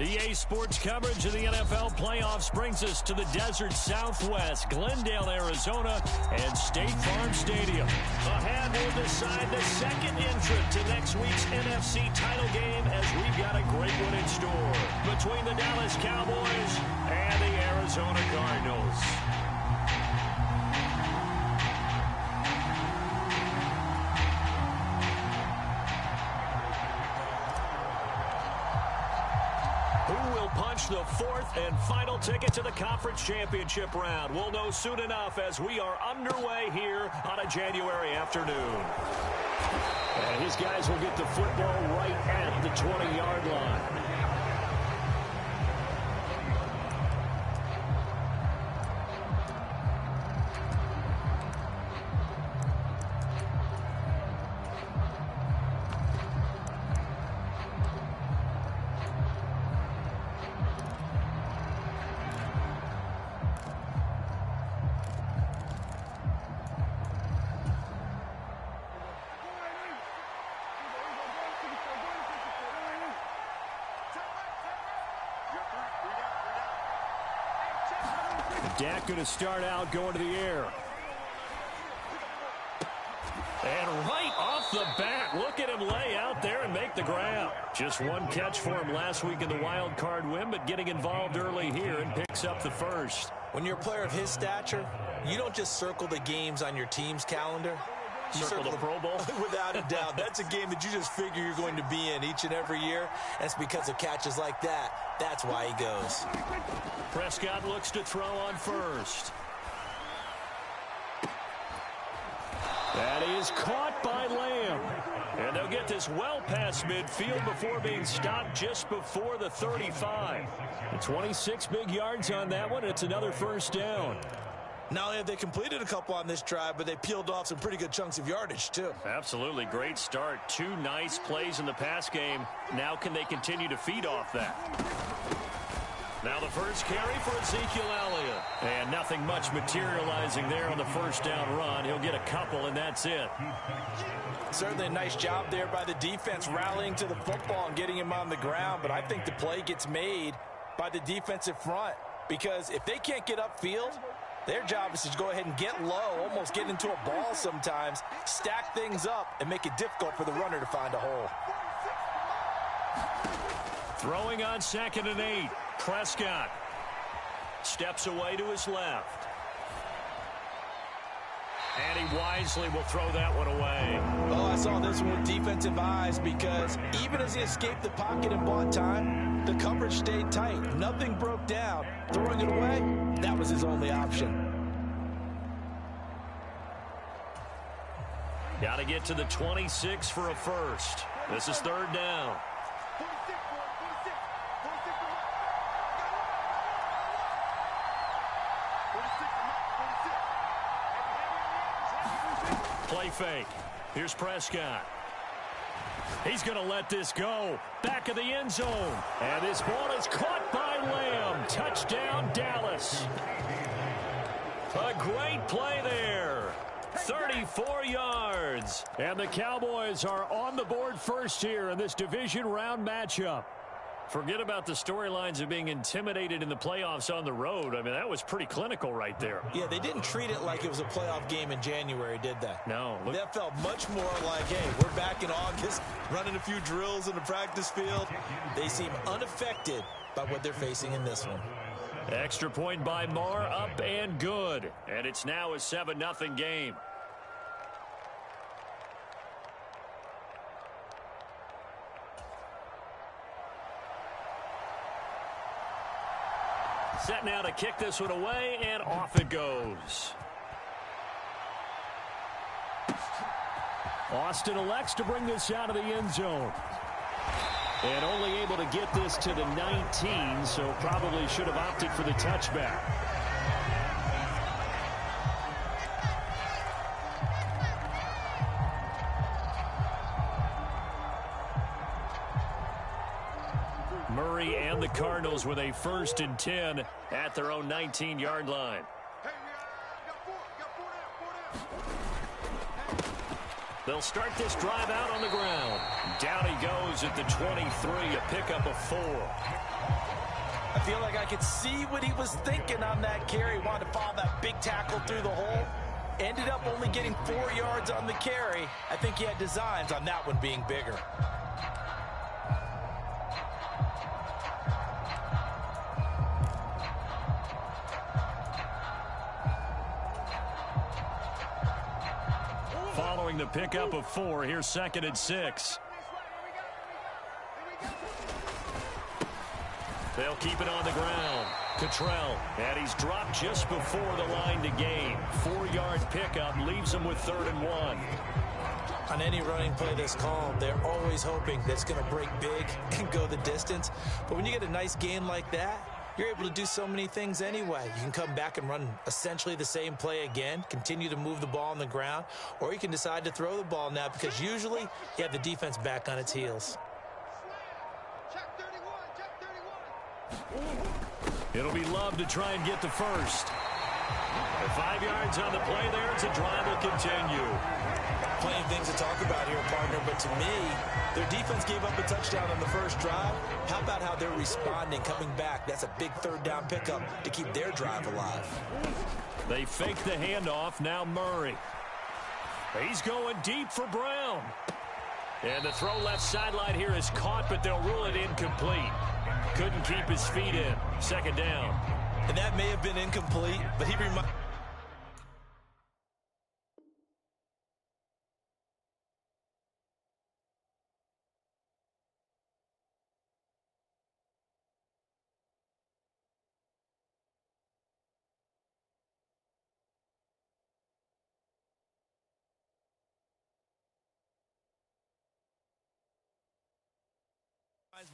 EA Sports coverage of the NFL playoffs brings us to the desert Southwest, Glendale, Arizona, and State Farm Stadium. Ahead, we'll decide the second entrant to next week's NFC title game as we've got a great one in store between the Dallas Cowboys and the Arizona Cardinals. The fourth and final ticket to the conference championship round. We'll know soon enough as we are underway here on a January afternoon. And his guys will get the football right at the 20-yard line. Dak going to start out going to the air. And right off the bat, look at him lay out there and make the grab. Just one catch for him last week in the wild card win, but getting involved early here and picks up the first. When you're a player of his stature, you don't just circle the games on your team's calendar. You circle the Pro Bowl? Without a doubt. That's a game that you just figure you're going to be in each and every year. And it's because of catches like that. That's why he goes. Prescott looks to throw on first. That is caught by Lamb. And they'll get this well past midfield before being stopped just before the 35. 26 big yards on that one. It's another first down. Not only have they completed a couple on this drive, but they peeled off some pretty good chunks of yardage, too. Absolutely. Great start. Two nice plays in the pass game. Now can they continue to feed off that? Now the first carry for Ezekiel Elliott. And nothing much materializing there on the first down run. He'll get a couple, and that's it. Certainly a nice job there by the defense rallying to the football and getting him on the ground. But I think the play gets made by the defensive front. Because if they can't get upfield, their job is to go ahead and get low, almost get into a ball sometimes, stack things up, and make it difficult for the runner to find a hole. Throwing on 2nd and 8. Prescott steps away to his left. And he wisely will throw that one away. Oh, I saw this one with defensive eyes because even as he escaped the pocket and bought time, the coverage stayed tight. Nothing broke down. Throwing it away, that was his only option. Got to get to the 26 for a first. This is 3rd down. Play fake. Here's Prescott. He's going to let this go. Back of the end zone. And this ball is caught by Lamb. Touchdown, Dallas. A great play there. 34 yards. And the Cowboys are on the board first here in this division round matchup. Forget about the storylines of being intimidated in the playoffs on the road. I mean, that was pretty clinical right there. Yeah, they didn't treat it like it was a playoff game in January, did they? No. That felt much more like, hey, we're back in August, running a few drills in the practice field. They seem unaffected by what they're facing in this one. Extra point by Marr, up and good. And it's now a 7-0 game. Set now to kick this one away, and off it goes. Austin elects to bring this out of the end zone. And only able to get this to the 19, so probably should have opted for the touchback. Murray and the Cardinals with a 1st and 10 at their own 19-yard line. They'll start this drive out on the ground. Down he goes at the 23, a pickup of 4. I feel like I could see what he was thinking on that carry. Wanted to follow that big tackle through the hole. Ended up only getting 4 yards on the carry. I think he had designs on that one being bigger. Following the pickup of 4, here's 2nd and 6. They'll keep it on the ground. Cottrell, and he's dropped just before the line to gain. 4-yard pickup leaves him with 3rd and 1. On any running play that's called, they're always hoping that it's going to break big and go the distance. But when you get a nice gain like that, you're able to do so many things anyway. You can come back and run essentially the same play again, continue to move the ball on the ground, or you can decide to throw the ball now because usually you have the defense back on its heels. It'll be Love to try and get the first. 5 yards on the play there as the drive will continue. Plenty of things to talk about here, partner, but to me, their defense gave up a touchdown on the first drive. How about how they're responding, coming back? That's a big 3rd down pickup to keep their drive alive. They fake the handoff. Now Murray. He's going deep for Brown. And the throw left sideline here is caught, but they'll rule it incomplete. Couldn't keep his feet in. 2nd down. And that may have been incomplete, but he reminds...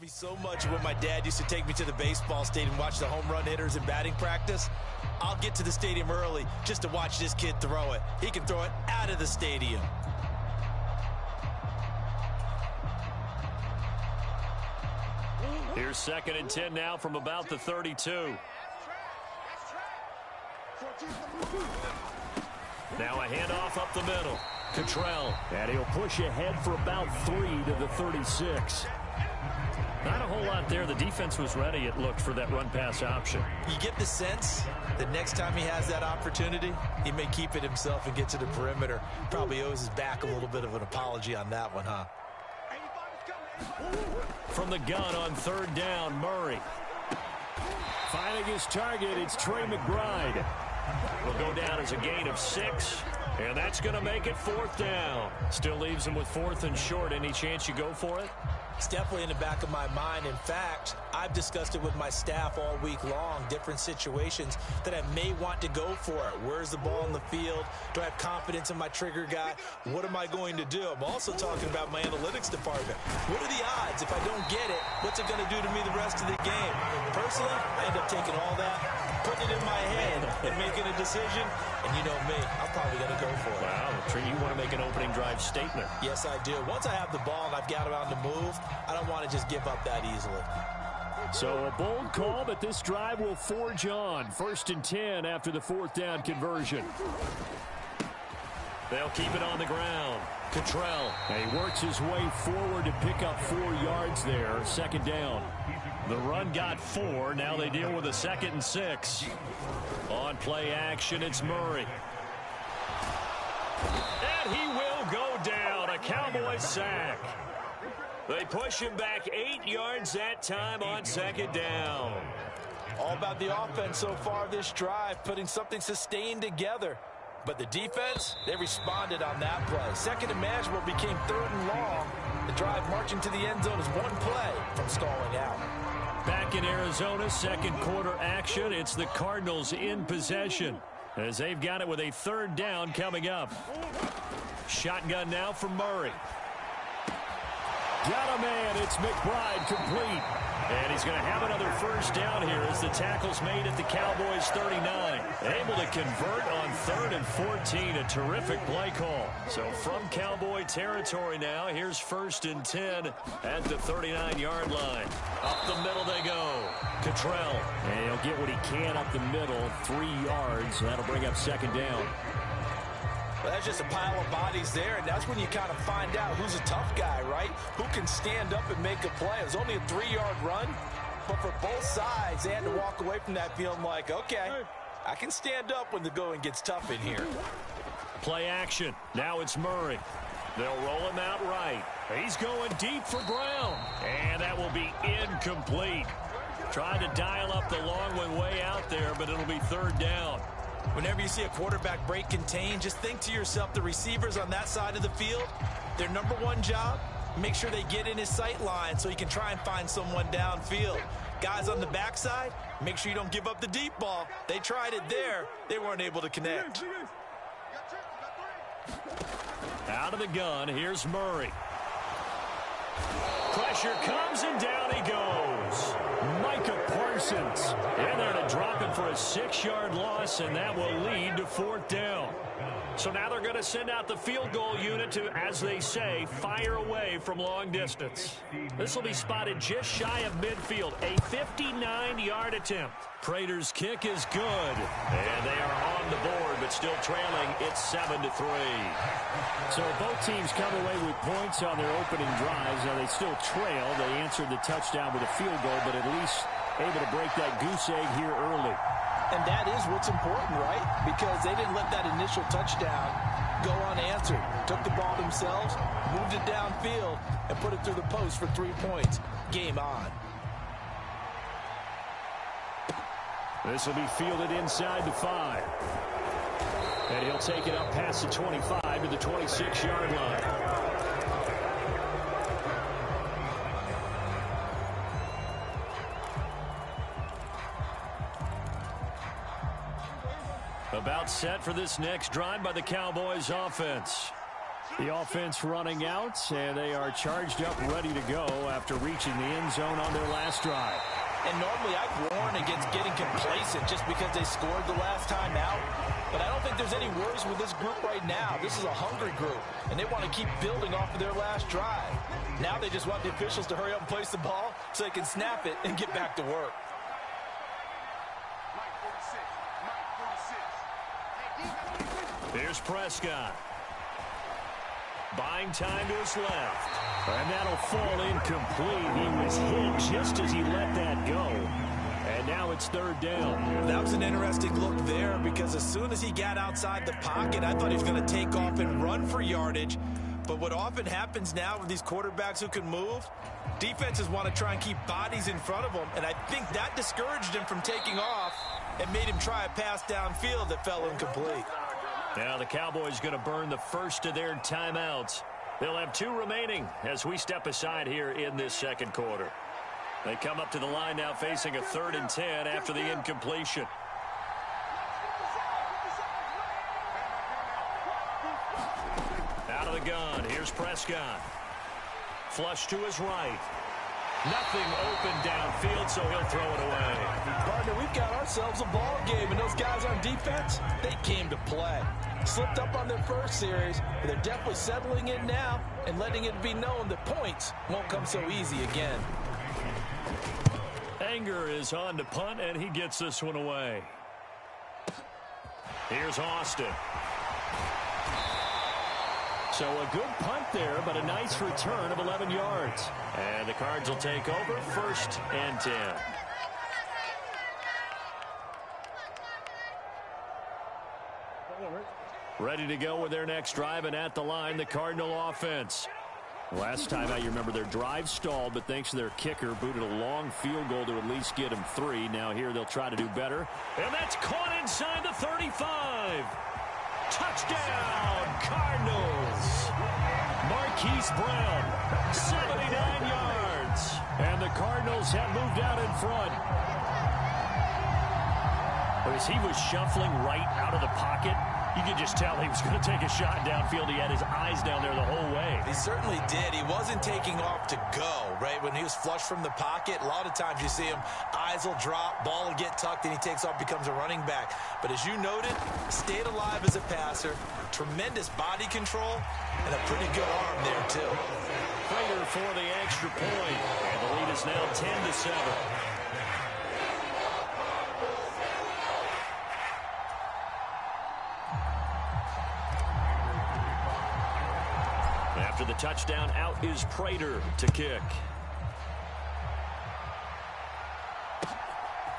me so much of when my dad used to take me to the baseball stadium and watch the home run hitters in batting practice. I'll get to the stadium early just to watch this kid throw it. He can throw it out of the stadium. Here's 2nd and 10 now from about the 32. Now a handoff up the middle. Cottrell, and he'll push ahead for about 3 to the 36. Not a whole lot there. The defense was ready, it looked, for that run-pass option. You get the sense that next time he has that opportunity, he may keep it himself and get to the perimeter. Probably owes his back a little bit of an apology on that one, huh? From the gun on 3rd down, Murray. Finding his target, it's Trey McBride. Will go down as a gain of 6, and that's going to make it 4th down. Still leaves him with 4th and short. Any chance you go for it? It's definitely in the back of my mind. In fact, I've discussed it with my staff all week long, different situations that I may want to go for it. Where's the ball in the field? Do I have confidence in my trigger guy? What am I going to do? I'm also talking about my analytics department. What are the odds? If I don't get it, what's it going to do to me the rest of the game? Personally, I end up taking all that, putting it in my head, and making a decision. And you know me, I'm probably going to go for it. Wow, you want to make an opening drive statement. Yes, I do. Once I have the ball and I've got it on the move, I don't want to just give up that easily. So a bold call, but this drive will forge on. 1st and 10 after the 4th down conversion. They'll keep it on the ground. Cottrell, and he works his way forward to pick up 4 yards there. 2nd down. The run got 4. Now they deal with a 2nd and 6. On play action, it's Murray. And he will go down. A Cowboys sack. They push him back 8 yards that time on 2nd down. All about the offense so far this drive, putting something sustained together. But the defense, they responded on that play. 2nd and manageable became 3rd and long. The drive marching to the end zone is 1 play from stalling out. Back in Arizona, 2nd quarter action. It's the Cardinals in possession as they've got it with a 3rd down coming up. Shotgun now for Murray. Got a man. It's McBride complete. And he's going to have another 1st down here as the tackle's made at the Cowboys 39. Able to convert on 3rd and 14. A terrific play call. So from Cowboy territory now, here's 1st and 10 at the 39-yard line. Up the middle they go. Cottrell. And he'll get what he can up the middle. 3 yards. That'll bring up 2nd down. Well, that's just a pile of bodies there, and that's when you kind of find out who's a tough guy, right? Who can stand up and make a play. It was only a 3-yard run, but for both sides, they had to walk away from that feeling like, okay, I can stand up when the going gets tough in here. Play action. Now it's Murray. They'll roll him out right. He's going deep for Brown. And that will be incomplete. Trying to dial up the long one way out there, but it'll be third down. Whenever you see a quarterback break contain, just think to yourself, the receivers on that side of the field, their number one job, make sure they get in his sight line so he can try and find someone downfield. Guys on the backside, make sure you don't give up the deep ball. They tried it there. They weren't able to connect. Out of the gun, here's Murray. Pressure comes, and down he goes. Micah Parsons in there to drop him for a 6-yard loss, and that will lead to fourth down. So now they're going to send out the field goal unit to, as they say, fire away from long distance. This will be spotted just shy of midfield, a 59-yard attempt. Prater's kick is good, and they are on the board, but still trailing. It's 7-3. So both teams come away with points on their opening drives. Now they still trail. They answered the touchdown with a field goal, but at least able to break that goose egg here early. And that is what's important, right? Because they didn't let that initial touchdown go unanswered. Took the ball themselves, moved it downfield, and put it through the post for 3 points. Game on. This will be fielded inside the 5. And he'll take it up past the 25 to the 26-yard line. About set for this next drive by the Cowboys offense. The offense running out, and they are charged up, ready to go after reaching the end zone on their last drive. And normally I'd warn against getting complacent just because they scored the last time out. But I don't think there's any worries with this group right now. This is a hungry group, and they want to keep building off of their last drive. Now they just want the officials to hurry up and place the ball so they can snap it and get back to work. Here's Prescott. Buying time to his left. And that'll fall incomplete. He was hit just as he let that go. And now it's third down. That was an interesting look there because as soon as he got outside the pocket, I thought he was going to take off and run for yardage. But what often happens now with these quarterbacks who can move, defenses want to try and keep bodies in front of them. And I think that discouraged him from taking off and made him try a pass downfield that fell incomplete. Now the Cowboys going to burn the first of their timeouts. They'll have 2 remaining as we step aside here in this second quarter. They come up to the line now facing a 3rd and 10 after the incompletion. Out of the gun, here's Prescott. Flush to his right. Nothing open downfield, so he'll throw it away. Partner, we've got ourselves a ball game, and those guys on defense, they came to play. Slipped up on their first series, but they're definitely settling in now and letting it be known that points won't come so easy again. Anger is on to punt, and he gets this one away. Here's Austin. So a good punt there, but a nice return of 11 yards. And the Cards will take over 1st and 10. Ready to go with their next drive, and at the line, the Cardinal offense. Last time out, you remember their drive stalled, but thanks to their kicker, booted a long field goal to at least get them 3. Now here they'll try to do better. And that's caught inside the 35. Touchdown, Cardinals. Marquise Brown, 79 yards. And the Cardinals have moved out in front. As he was shuffling right out of the pocket, you could just tell he was going to take a shot downfield. He had his eyes down there the whole way. He certainly did. He wasn't taking off to go, right? When he was flush from the pocket, a lot of times you see him, eyes will drop, ball will get tucked, and he takes off, becomes a running back. But as you noted, stayed alive as a passer, tremendous body control, and a pretty good arm there, too. Prater for the extra point, and the lead is now 10-7. touchdown out is Prater to kick.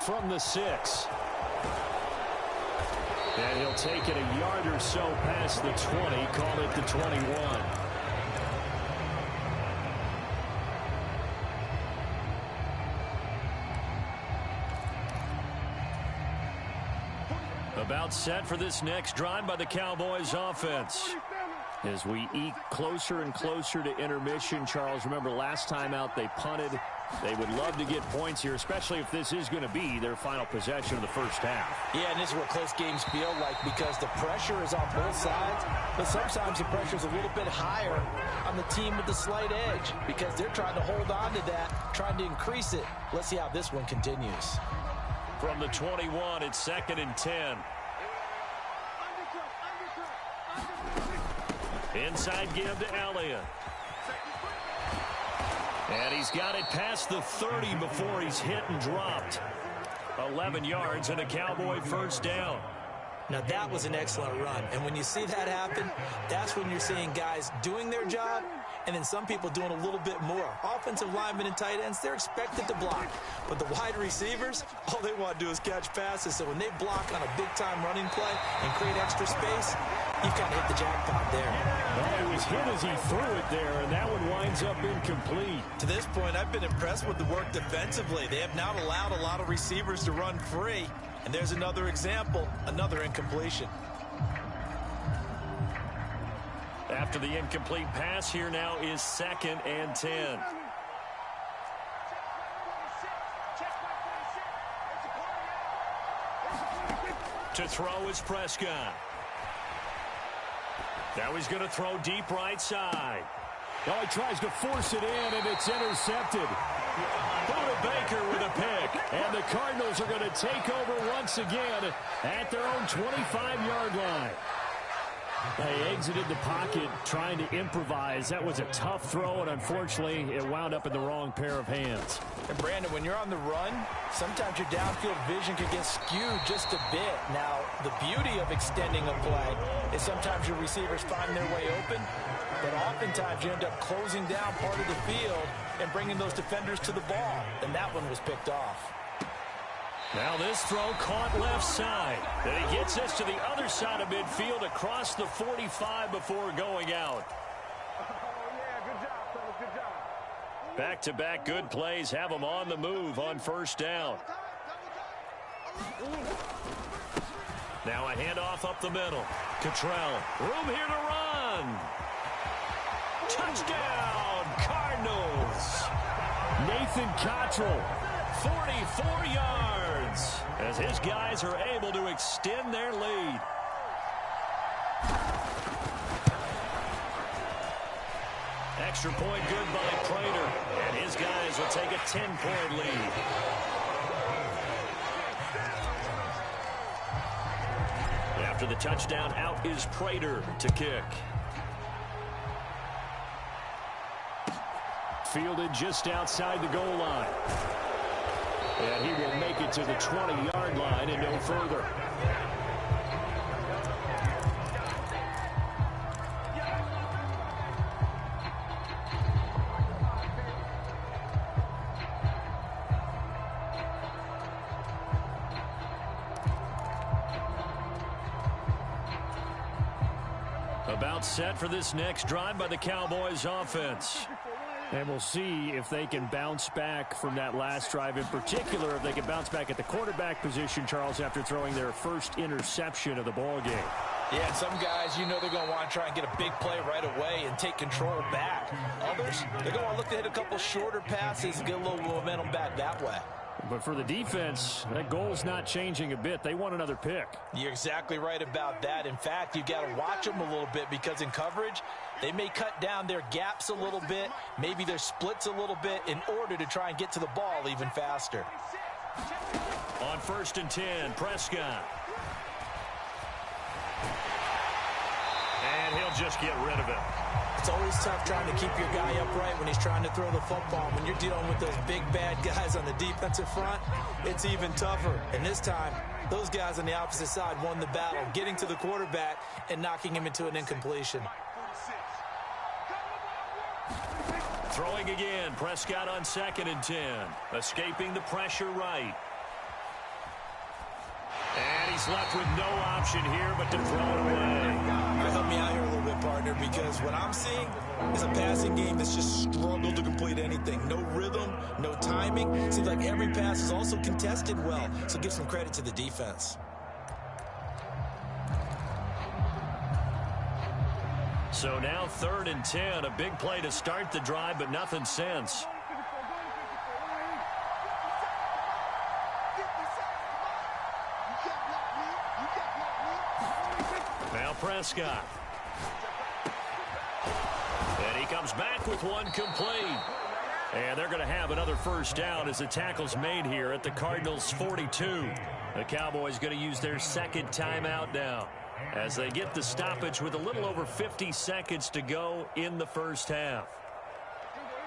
From the 6. And he'll take it a yard or so past the 20, call it the 21. About set for this next drive by the Cowboys offense. As we eke closer and closer to intermission, Charles, remember last time out they punted. They would love to get points here, especially if this is going to be their final possession of the first half. Yeah, and this is what close games feel like because the pressure is on both sides, but sometimes the pressure is a little bit higher on the team with the slight edge because they're trying to hold on to that, trying to increase it. Let's see how this one continues. From the 21, it's 2nd and 10. Inside give to Elliott. And he's got it past the 30 before he's hit and dropped. 11 yards and a Cowboy first down. Now that was an excellent run. And when you see that happen, that's when you're seeing guys doing their job and then some people doing a little bit more. Offensive linemen and tight ends, they're expected to block. But the wide receivers, all they want to do is catch passes. So when they block on a big-time running play and create extra space, you've kind of hit the jackpot there. Well, he was hit as he threw it there, and that one winds up incomplete. To this point, I've been impressed with the work defensively. They have not allowed a lot of receivers to run free. And there's another example, another incompletion. After the incomplete pass, here now is 2nd and 10. To throw is Prescott. Now he's going to throw deep right side. Oh, he tries to force it in, and it's intercepted. Budda Baker with a pick. And the Cardinals are going to take over once again at their own 25-yard line. They exited the pocket trying to improvise. That was a tough throw, and unfortunately, it wound up in the wrong pair of hands. And Brandon, when you're on the run, sometimes your downfield vision can get skewed just a bit. Now, the beauty of extending a play is sometimes your receivers find their way open, but oftentimes you end up closing down part of the field and bringing those defenders to the ball, and that one was picked off. Now this throw caught left side. Then he gets this to the other side of midfield across the 45 before going out. Back-to-back good plays have him on the move on first down. Now a handoff up the middle. Cottrell, room here to run. Touchdown, Cardinals. Nathan Cottrell, 44 yards, as his guys are able to extend their lead. Extra point good by Prater, and his guys will take a 10-point lead. After the touchdown, out is Prater to kick. Fielded just outside the goal line. And he will make it to the 20-yard line and no further. About set for this next drive by the Cowboys offense. And we'll see if they can bounce back from that last drive. In particular, if they can bounce back at the quarterback position, Charles, after throwing their first interception of the ball game. Yeah, and some guys, you know they're going to want to try and get a big play right away and take control back. Others, they're going to look to hit a couple shorter passes and get a little momentum back that way. But for the defense, that goal's not changing a bit. They want another pick. You're exactly right about that. In fact, you've got to watch them a little bit because in coverage, they may cut down their gaps a little bit, maybe their splits a little bit in order to try and get to the ball even faster. On 1st and 10, Prescott. And he'll just get rid of it. It's always tough trying to keep your guy upright when he's trying to throw the football. When you're dealing with those big, bad guys on the defensive front, it's even tougher. And this time, those guys on the opposite side won the battle, getting to the quarterback and knocking him into an incompletion. Throwing again. Prescott on 2nd and 10. Escaping the pressure right. And he's left with no option here but to throw it away. All right, help me out here a little bit, partner, because what I'm seeing is a passing game that's just struggled to complete anything. No rhythm, no timing. Seems like every pass is also contested well, so give some credit to the defense. So now 3rd and 10. A big play to start the drive, but nothing since. Now Prescott. And he comes back with one complete. And they're going to have another first down as the tackle's made here at the Cardinals' 42. The Cowboys going to use their 2nd timeout now as they get the stoppage with a little over 50 seconds to go in the first half.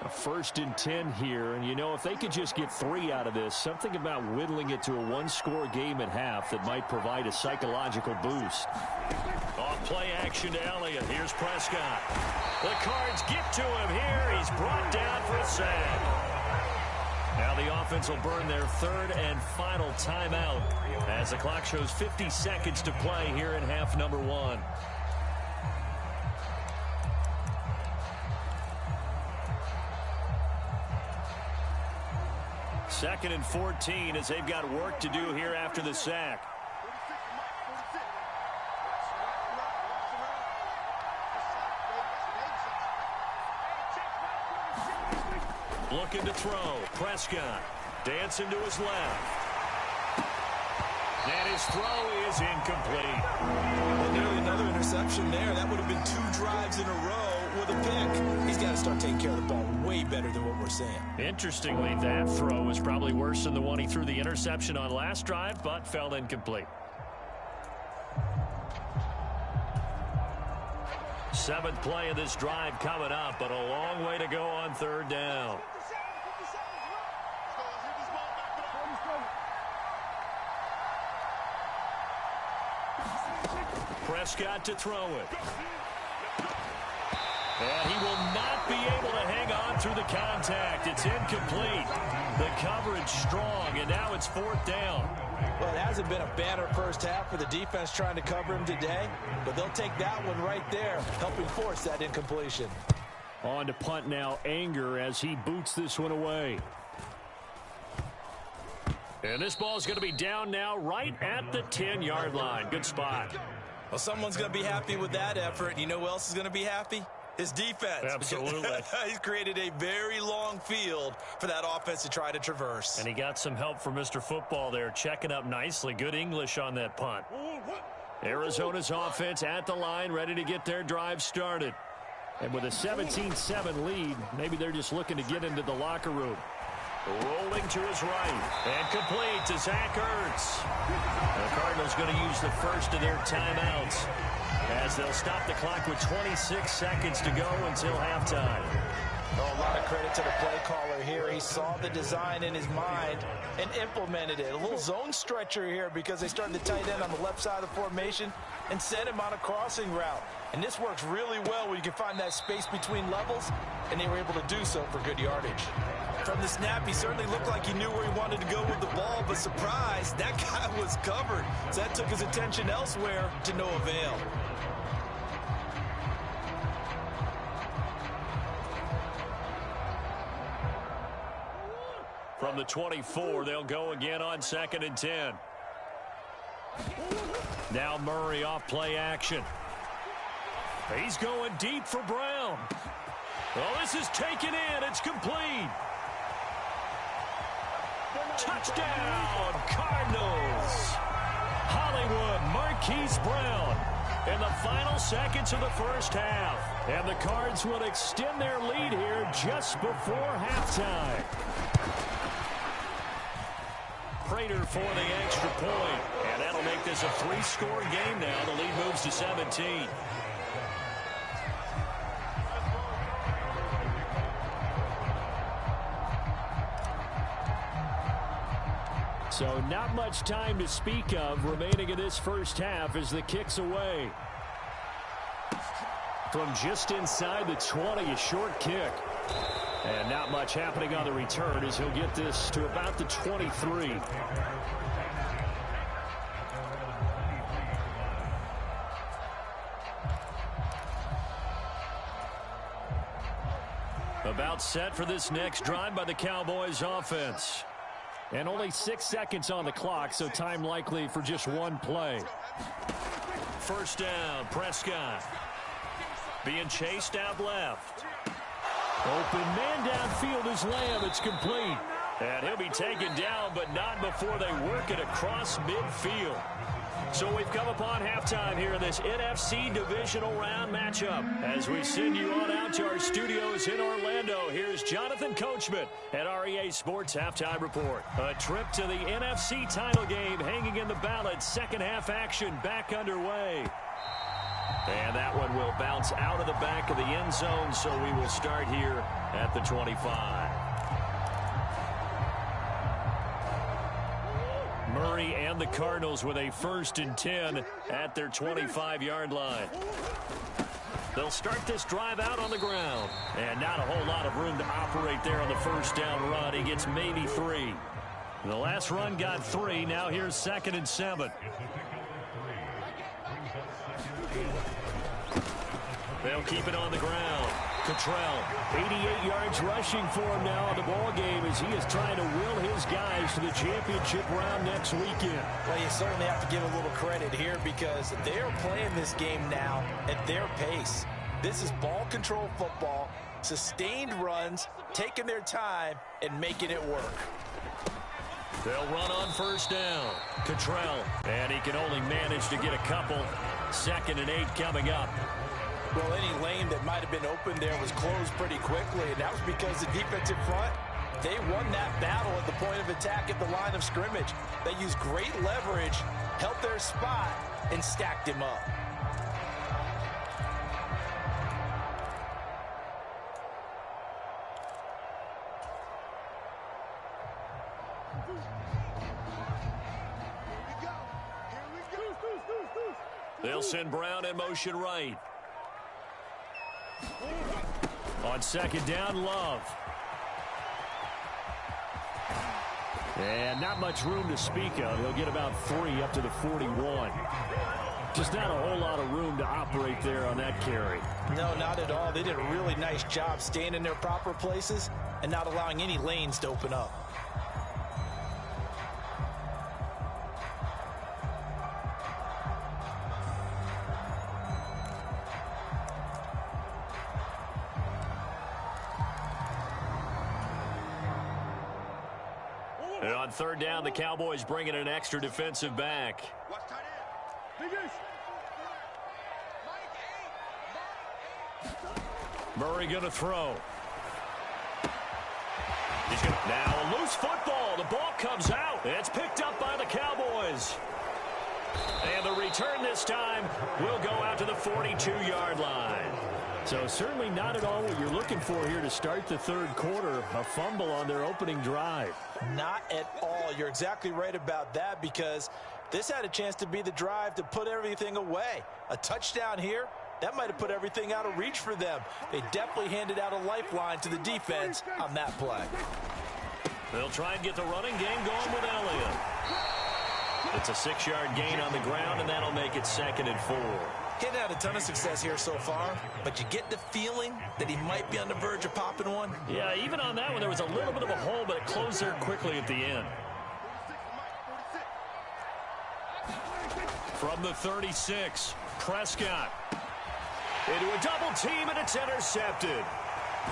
A 1st and 10 here, and you know, if they could just get 3 out of this, something about whittling it to a 1-score game at half that might provide a psychological boost. Off play action to Elliott. Here's Prescott. The Cards get to him here. He's brought down for a sack. Now the offense will burn their 3rd and final timeout as the clock shows 50 seconds to play here in half number 1. Second and 14 as they've got work to do here after the sack. Looking to throw. Prescott dancing to his left. And his throw is incomplete. Well, nearly another interception there. That would have been 2 drives in a row with a pick. He's got to start taking care of the ball way better than what we're seeing. Interestingly, that throw is probably worse than the one he threw the interception on last drive, but fell incomplete. 7th play of this drive coming up, but a long way to go on 3rd down. Prescott to throw it. And he will not be able to hang on through the contact. It's incomplete. The coverage strong, and now it's 4th down. Well, it hasn't been a banner first half for the defense trying to cover him today, but they'll take that one right there, helping force that incompletion. On to punt now, Anger, as he boots this one away. And this ball is going to be down now right at the 10-yard line. Good spot. Well, someone's going to be happy with that effort. You know who else is going to be happy? His defense. Absolutely. He's created a very long field for that offense to try to traverse. And he got some help from Mr. Football there, checking up nicely. Good English on that punt. Arizona's offense at the line, ready to get their drive started. And with a 17-7 lead, maybe they're just looking to get into the locker room. Rolling to his right. And complete to Zach Ertz. The Cardinals going to use the first of their timeouts as they'll stop the clock with 26 seconds to go until halftime. Oh, a lot of credit to the play caller here. He saw the design in his mind and implemented it. A little zone stretcher here because they started the tight end on the left side of the formation and sent him on a crossing route. And this works really well when you can find that space between levels, and they were able to do so for good yardage. From the snap, he certainly looked like he knew where he wanted to go with the ball, but surprise, that guy was covered. So that took his attention elsewhere to no avail. From the 24, they'll go again on 2nd and 10. Now Murray off play action. He's going deep for Brown. Well, this is taken in. It's complete. Touchdown, Cardinals. Hollywood Marquise Brown in the final seconds of the first half. And the Cards would extend their lead here just before halftime. Prater for the extra point. And that'll make this a 3-score game now. The lead moves to 17. So not much time to speak of remaining in this first half as the kick's away. From just inside the 20, a short kick. And not much happening on the return as he'll get this to about the 23. About set for this next drive by the Cowboys offense. And only 6 seconds on the clock, so time likely for just one play. First down, Prescott. Being chased out left. Open man downfield is Lamb. It's complete. And he'll be taken down, but not before they work it across midfield. So we've come upon halftime here in this NFC Divisional Round matchup. As we send you on out to our studios in Orlando, here's Jonathan Coachman at REA Sports Halftime Report. A trip to the NFC title game hanging in the balance. Second half action back underway. And that one will bounce out of the back of the end zone, so we will start here at the 25. Murray and the Cardinals with a 1st and 10 at their 25-yard line. They'll start this drive out on the ground. And not a whole lot of room to operate there on the first down run. He gets maybe 3. The last run got 3. Now here's 2nd and 7. They'll keep it on the ground. Cottrell, 88 yards rushing for him now in the ball game as he is trying to will his guys to the championship round next weekend. Well, you certainly have to give a little credit here because they're playing this game now at their pace. This is ball control football, sustained runs, taking their time, and making it work. They'll run on first down. Cottrell, and he can only manage to get a couple. 2nd and 8 coming up. Well, any lane that might have been open there was closed pretty quickly, and that was because the defensive front, they won that battle at the point of attack at the line of scrimmage. They used great leverage, held their spot, and stacked him up. They'll send Brown in motion right. On 2nd down, Love. And not much room to speak of. He'll get about 3 up to the 41. Just not a whole lot of room to operate there on that carry. No, not at all. They did a really nice job staying in their proper places and not allowing any lanes to open up. And on 3rd down, the Cowboys bring in an extra defensive back. Murray going to throw. He's going to now a loose football. The ball comes out. It's picked up by the Cowboys. And the return this time will go out to the 42-yard line. So certainly not at all what you're looking for here to start the 3rd quarter. A fumble on their opening drive. Not at all. You're exactly right about that because this had a chance to be the drive to put everything away. A touchdown here, that might have put everything out of reach for them. They definitely handed out a lifeline to the defense on that play. They'll try and get the running game going with Elliott. It's a 6-yard gain on the ground, and that'll make it 2nd and 4. He hadn't had a ton of success here so far, but you get the feeling that he might be on the verge of popping one. Yeah, even on that one, there was a little bit of a hole, but it closed there quickly at the end. From the 36, Prescott. Into a double team, and it's intercepted.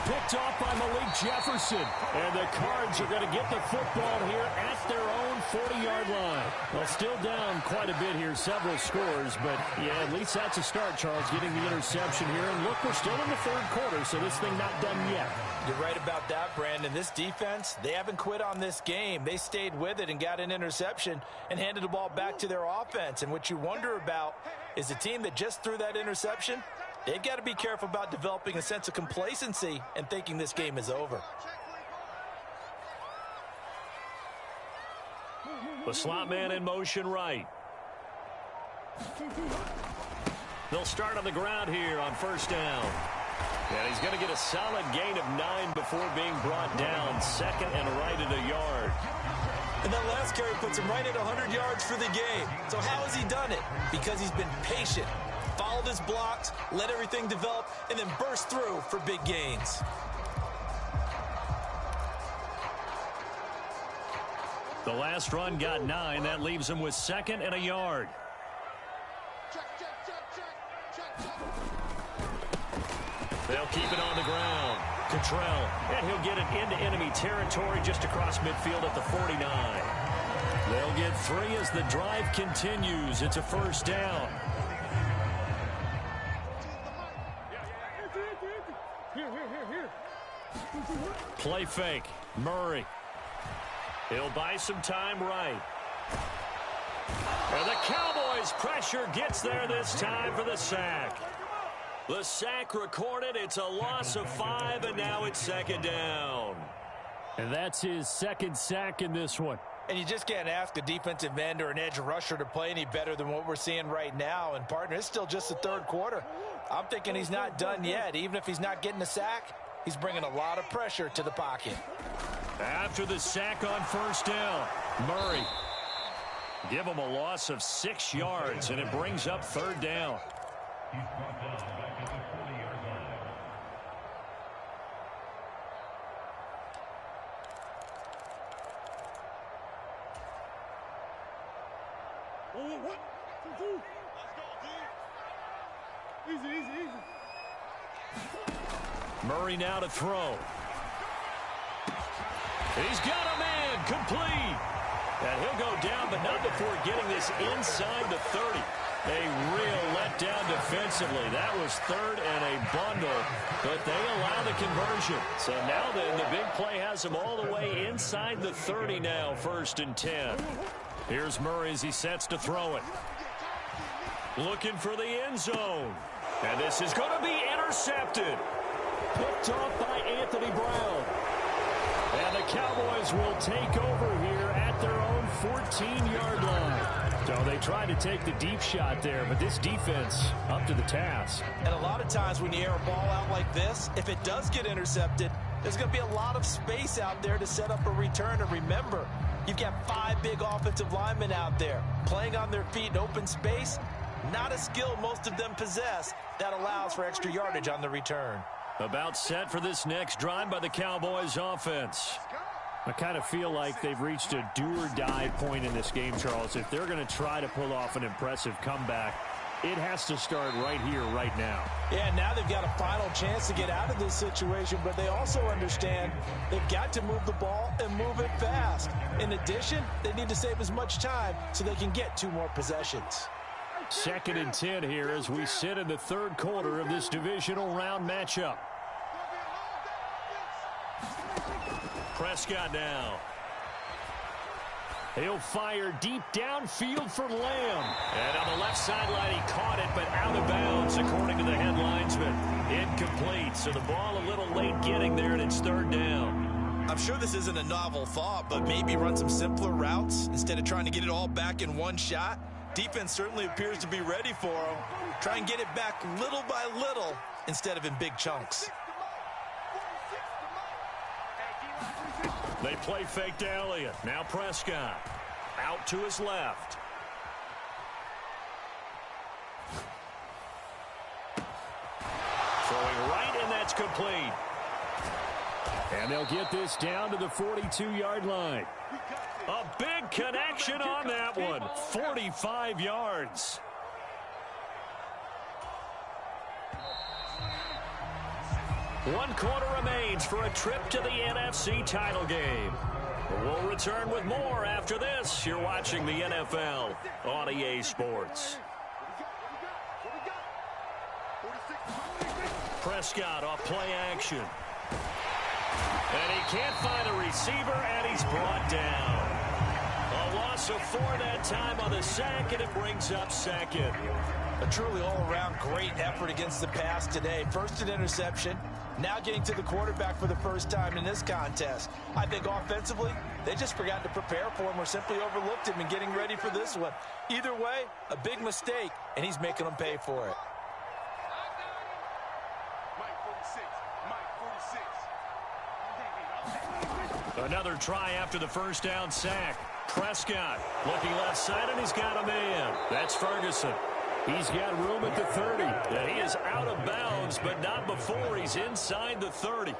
Picked off by Malik Jefferson. And the Cards are going to get the football here at their own 40-yard line. Well, still down quite a bit here, several scores. But, yeah, at least that's a start, Charles, getting the interception here. And look, we're still in the 3rd quarter, so this thing not done yet. You're right about that, Brandon. This defense, they haven't quit on this game. They stayed with it and got an interception and handed the ball back to their offense. And what you wonder about is the team that just threw that interception, they've got to be careful about developing a sense of complacency and thinking this game is over. The slot man in motion right. They'll start on the ground here on 1st down. And he's going to get a solid gain of 9 before being brought down. Second and right at a yard. And that last carry puts him right at 100 yards for the game. So how has he done it? Because he's been patient, followed his blocks, let everything develop, and then burst through for big gains. The last run got 9. That leaves him with second and a yard. They'll keep it on the ground. Cottrell, and he'll get it into enemy territory just across midfield at the 49. They'll get 3 as the drive continues. It's a first down. Play fake. Murray. He'll buy some time right. And the Cowboys' pressure gets there this time for the sack. The sack recorded. It's a loss of 5, and now it's second down. And that's his second sack in this one. And you just can't ask a defensive end or an edge rusher to play any better than what we're seeing right now. And, partner, it's still just the third quarter. I'm thinking he's not done yet. Even if he's not getting a sack, he's bringing a lot of pressure to the pocket. After the sack on first down, Murray. Give him a loss of 6 yards, and it brings up third down. Murray now to throw. He's got a man complete. And he'll go down, but not before getting this inside the 30. A real letdown defensively. That was third and a bundle, but they allow the conversion. So now then, the big play has them all the way inside the 30 now, 1st and 10. Here's Murray as he sets to throw it. Looking for the end zone. And this is going to be intercepted. Picked off by Anthony Brown. And the Cowboys will take over here at their own 14-yard line. So they tried to take the deep shot there, but this defense up to the task. And a lot of times when you air a ball out like this, if it does get intercepted, there's going to be a lot of space out there to set up a return. And remember, you've got 5 big offensive linemen out there playing on their feet in open space. Not a skill most of them possess. That allows for extra yardage on the return. About set for this next drive by the Cowboys offense. I kind of feel like they've reached a do-or-die point in this game, Charles. If they're going to try to pull off an impressive comeback, it has to start right here, right now. Yeah, now they've got a final chance to get out of this situation, but they also understand they've got to move the ball and move it fast. In addition, they need to save as much time so they can get 2 more possessions. 2nd and 10 here as we sit in the third quarter of this divisional round matchup. Prescott now. He'll fire deep downfield for Lamb. And on the left sideline, he caught it, but out of bounds, according to the head linesman. Incomplete, so the ball a little late getting there, and it's third down. I'm sure this isn't a novel thought, but maybe run some simpler routes instead of trying to get it all back in one shot. Defense certainly appears to be ready for him. Try and get it back little by little instead of in big chunks. They play fake to Elliott. Now Prescott. Out to his left. Throwing right, and that's complete. And they'll get this down to the 42-yard line. A big connection on that one. 45 yards. One quarter remains for a trip to the NFC title game. We'll return with more after this. You're watching the NFL on EA Sports. Prescott off play action. And he can't find a receiver, and he's brought down. A loss of 4 that time on the sack, and it brings up second. A truly all-around great effort against the pass today. First an interception, now getting to the quarterback for the first time in this contest. I think offensively, they just forgot to prepare for him or simply overlooked him in getting ready for this one. Either way, a big mistake, and he's making them pay for it. Another try after the first down sack. Prescott looking left side, and he's got a man. That's Ferguson. He's got room at the 30. And he is out of bounds, but not before he's inside the 30.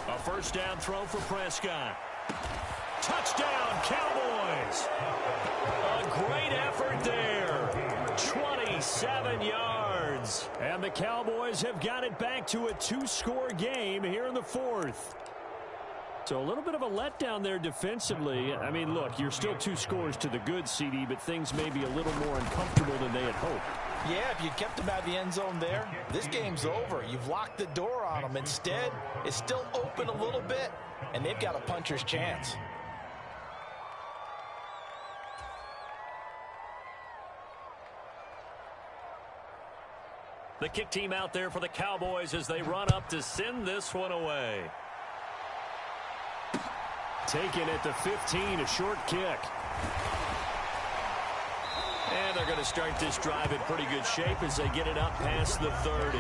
A first down throw for Prescott. Touchdown, Cowboys. A great effort there. 27 yards. And the Cowboys have got it back to a two-score game here in the fourth. So a little bit of a letdown there defensively. I mean, look, you're still 2 scores to the good, CD, but things may be a little more uncomfortable than they had hoped. Yeah, if you kept them out of the end zone there, this game's over. You've locked the door on them. Instead, it's still open a little bit, and they've got a puncher's chance. The kick team out there for the Cowboys as they run up to send this one away. Taken at the 15, a short kick. And they're going to start this drive in pretty good shape as they get it up past the 30.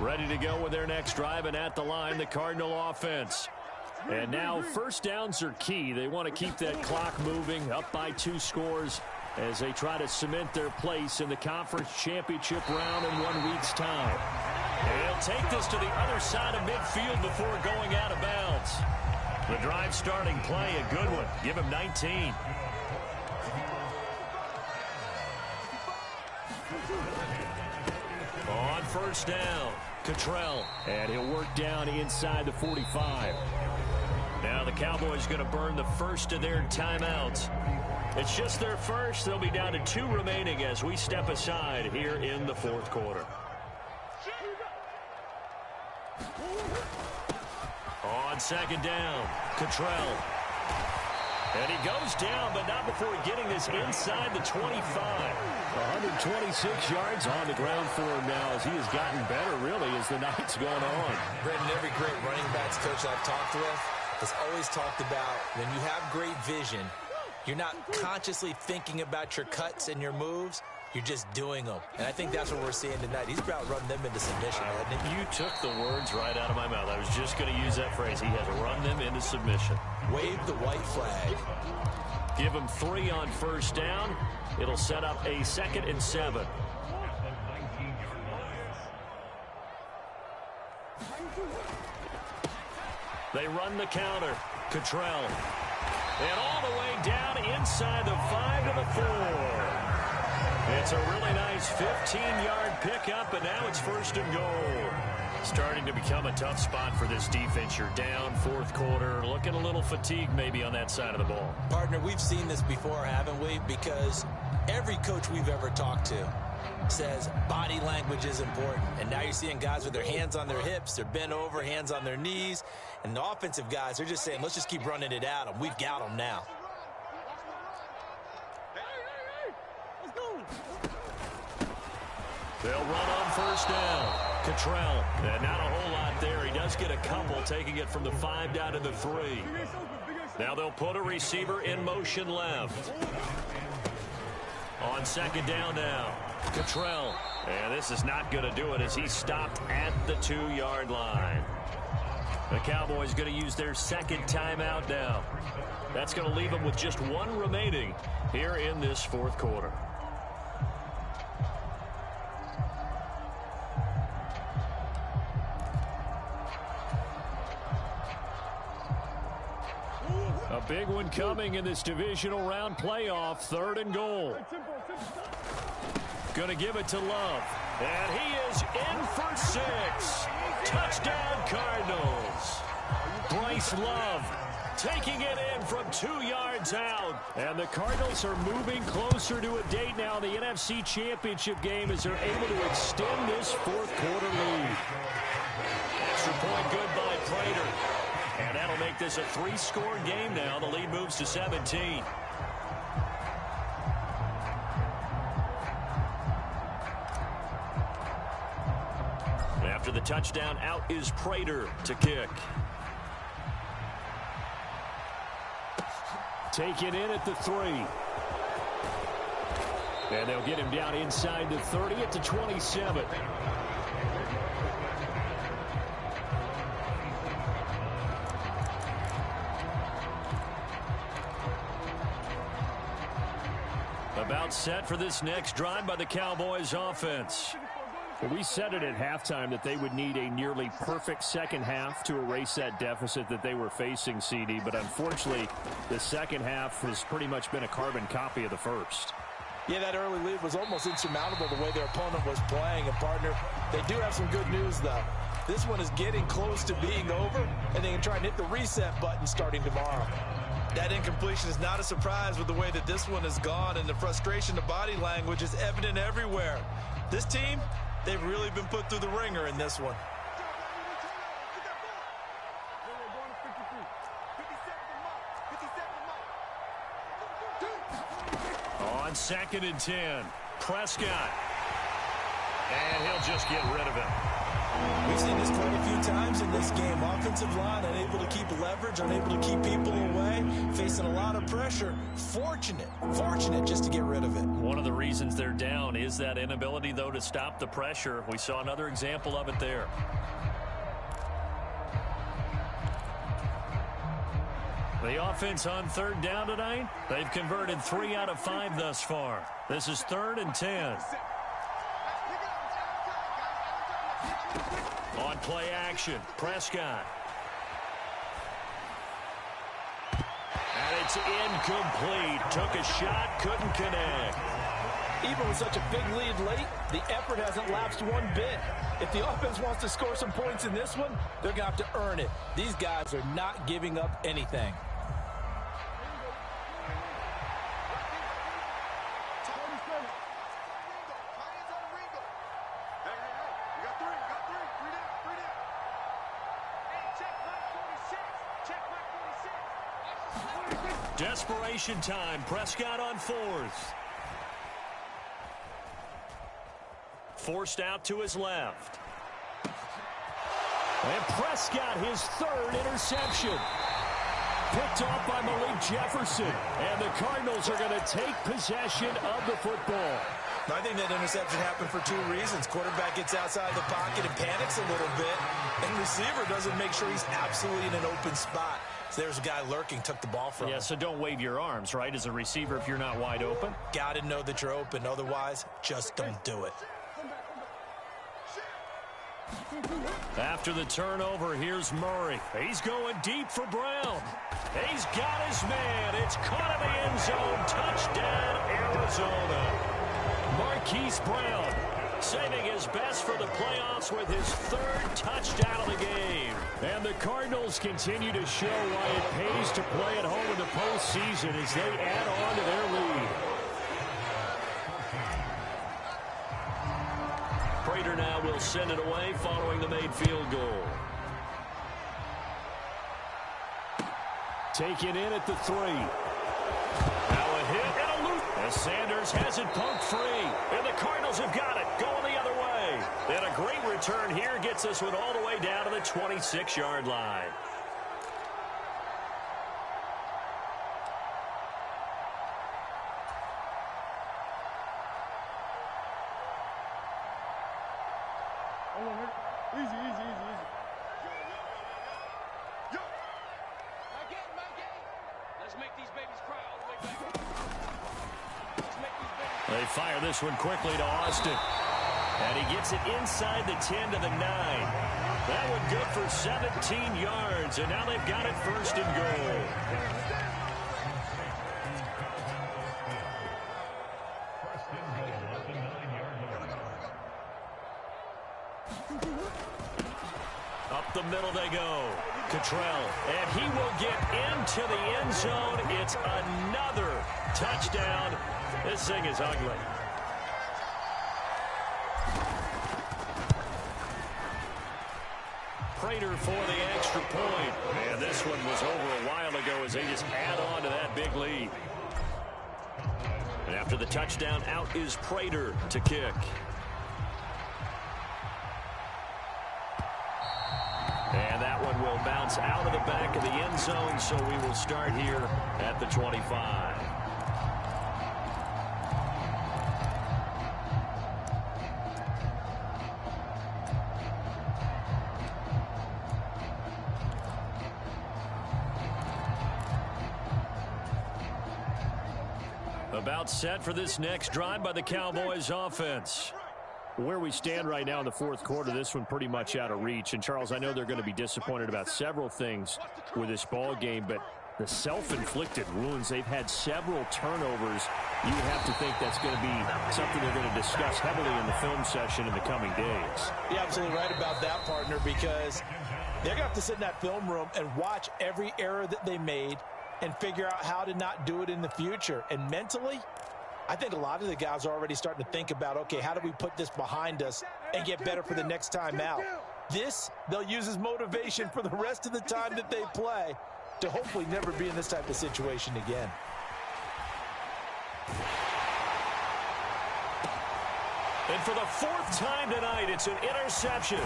Ready to go with their next drive, and at the line, the Cardinal offense. And now first downs are key. They want to keep that clock moving, up by 2 scores as they try to cement their place in the conference championship round in 1 week's time. And he'll take this to the other side of midfield before going out of bounds. The drive starting play, a good one. Give him 19. On first down, Cottrell. And he'll work down inside the 45. Now the Cowboys going to burn the first of their timeouts. It's just their first. They'll be down to 2 remaining as we step aside here in the fourth quarter. On second down, Cottrell. And he goes down, but not before getting this inside the 25. 126 yards on the ground for him now as he has gotten better, really, as the night's gone on. Brendan, every great running backs coach I've talked with has always talked about when you have great vision, you're not consciously thinking about your cuts and your moves. You're just doing them. And I think that's what we're seeing tonight. He's about running them into submission, hasn't he? You took the words right out of my mouth. I was just going to use that phrase. He has run them into submission. Wave the white flag. Give him 3 on first down. It'll set up a 2nd and 7. They run the counter. Cottrell. And all the way down inside the 5 to the 4. It's a really nice 15-yard pickup, and now it's first and goal. Starting to become a tough spot for this defense. You're down fourth quarter, looking a little fatigued maybe on that side of the ball. Partner, we've seen this before, haven't we? Because every coach we've ever talked to says body language is important. And now you're seeing guys with their hands on their hips, they're bent over, hands on their knees. And the offensive guys, they're just saying, let's just keep running it at them. We've got them now. They'll run on first down. Cottrell. And not a whole lot there. He does get a couple, taking it from the 5 down to the 3. Now they'll put a receiver in motion left. On second down now, Cottrell. And this is not going to do it as he's stopped at the 2-yard line. The Cowboys going to use their 2nd timeout now. That's going to leave them with just 1 remaining here in this fourth quarter. A big one coming in this divisional round playoff. 3rd and goal. Going to give it to Love. And he is in for 6. Touchdown Cardinals. Bryce Love taking it in from 2 yards out. And the Cardinals are moving closer to a date now in the NFC Championship game as they're able to extend this fourth quarter lead. Extra point good by Prater. And that'll make this a 3-score game now. The lead moves to 17. After the touchdown, out is Prater to kick. Taken in at the 3. And they'll get him down inside the 30 at the 27. About set for this next drive by the Cowboys offense. Well, we said it at halftime that they would need a nearly perfect second half to erase that deficit that they were facing, CD. But unfortunately, the second half has pretty much been a carbon copy of the first. Yeah, that early lead was almost insurmountable the way their opponent was playing. And, partner, they do have some good news, though. This one is getting close to being over, and they can try and hit the reset button starting tomorrow. That incompletion is not a surprise with the way that this one has gone, and the frustration, the body language is evident everywhere. This team, they've really been put through the ringer in this one. On 2nd and 10, Prescott. And he'll just get rid of it. We've seen this quite a few times in this game. Offensive line unable to keep leverage, unable to keep people away, facing a lot of pressure. Fortunate just to get rid of it. One of the reasons they're down is that inability, though, to stop the pressure. We saw another example of it there. The offense on 3rd down tonight, they've converted 3 out of 5 thus far. This is 3rd and 10. On play action, Prescott. And it's incomplete. Took a shot, couldn't connect. Even with such a big lead late, the effort hasn't lapsed one bit. If the offense wants to score some points in this one, they're going to have to earn it. These guys are not giving up anything. Desperation time. Prescott on 4th. Forced out to his left. And Prescott, his 3rd interception. Picked off by Malik Jefferson. And the Cardinals are going to take possession of the football. I think that interception happened for 2 reasons. Quarterback gets outside the pocket and panics a little bit. And receiver doesn't make sure he's absolutely in an open spot. So there's a guy lurking, took the ball from him. Yeah, so don't wave your arms, right, as a receiver if you're not wide open. Got to know that you're open. Otherwise, just don't do it. After the turnover, here's Murray. He's going deep for Brown. He's got his man. It's caught in the end zone. Touchdown, Arizona. Marquise Brown saving his best for the playoffs with his 3rd touchdown of the game. And the Cardinals continue to show why it pays to play at home in the postseason as they add on to their lead. Prater now will send it away following the made field goal. Taken in at the 3. Now a hit and a loop as Sanders has it poked free. And the Cardinals have got it going the other way. And a great return here gets this one all the way down to the 26-yard line. They fire this one quickly to Austin. And he gets it inside the 10 to the 9. That one good for 17 yards. And now they've got it 1st and goal. Up the middle they go. Cottrell. And he will get into the end zone. It's another touchdown. This thing is ugly. Prater for the extra point. And this one was over a while ago as they just add on to that big lead. And after the touchdown, out is Prater to kick. And that one will bounce out of the back of the end zone, so we will start here at the 25. About set for this next drive by the Cowboys offense. Where we stand right now in the fourth quarter, this one pretty much out of reach. And, Charles, I know they're going to be disappointed about several things with this ball game, but the self-inflicted wounds, they've had several turnovers. You have to think that's going to be something they're going to discuss heavily in the film session in the coming days. You're absolutely right about that, partner, because they're going to have to sit in that film room and watch every error that they made and figure out how to not do it in the future. And mentally, I think a lot of the guys are already starting to think about, okay, how do we put this behind us and get better for the next time out? This, they'll use as motivation for the rest of the time that they play to hopefully never be in this type of situation again. And for the fourth time tonight, it's an interception.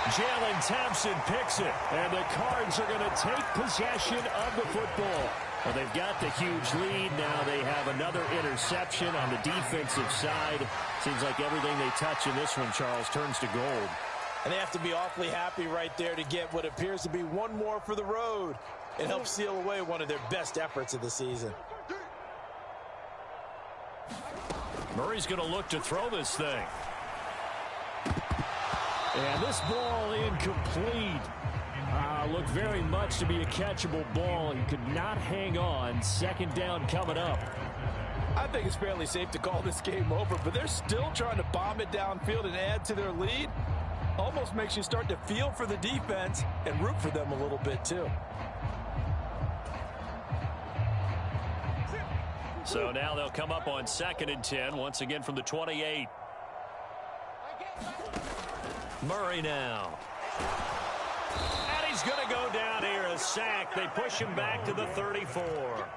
Jalen Thompson picks it, and the Cards are going to take possession of the football. Well, they've got the huge lead. Now they have another interception on the defensive side. Seems like everything they touch in this one, Charles, turns to gold. And they have to be awfully happy right there to get what appears to be one more for the road and help seal away one of their best efforts of the season. Murray's going to look to throw this thing. And this ball incomplete. Looked very much to be a catchable ball. He could not hang on. Second down coming up. I think it's fairly safe to call this game over, but they're still trying to bomb it downfield and add to their lead. Almost makes you start to feel for the defense and root for them a little bit too. So now they'll come up on 2nd and 10, once again from the 28. Murray now. And he's going to go down here, a sack. They push him back to the 34.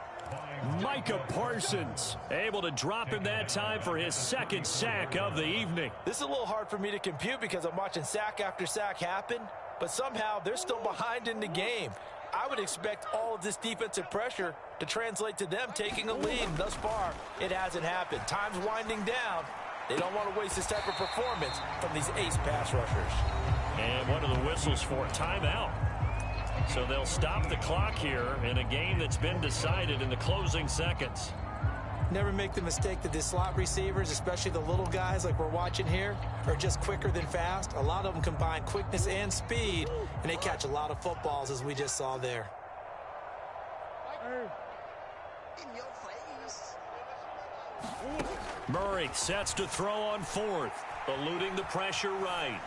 Micah Parsons able to drop him that time for his second sack of the evening. This is a little hard for me to compute because I'm watching sack after sack happen, but somehow they're still behind in the game. I would expect all of this defensive pressure to translate to them taking a lead. Thus far, it hasn't happened. Time's winding down. They don't want to waste this type of performance from these ace pass rushers. And one of the whistles for timeout. So they'll stop the clock here in a game that's been decided in the closing seconds. Never make the mistake that the slot receivers, especially the little guys like we're watching here, are just quicker than fast. A lot of them combine quickness and speed, and they catch a lot of footballs, as we just saw there. Murray sets to throw on 4th, eluding the pressure right.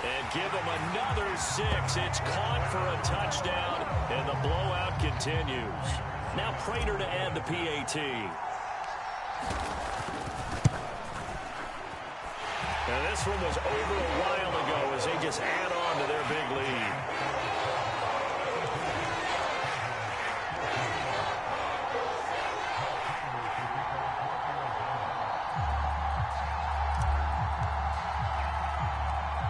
And give him another 6. It's caught for a touchdown, and the blowout continues. Now Prater to add the PAT. And this one was over a while ago as they just add on to their big lead.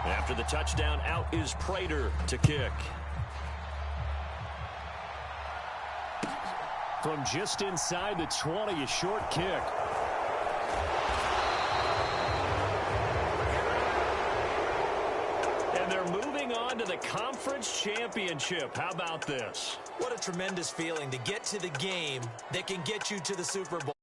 After the touchdown, out is Prater to kick. From just inside the 20, a short kick. And they're moving on to the conference championship. How about this? What a tremendous feeling to get to the game that can get you to the Super Bowl.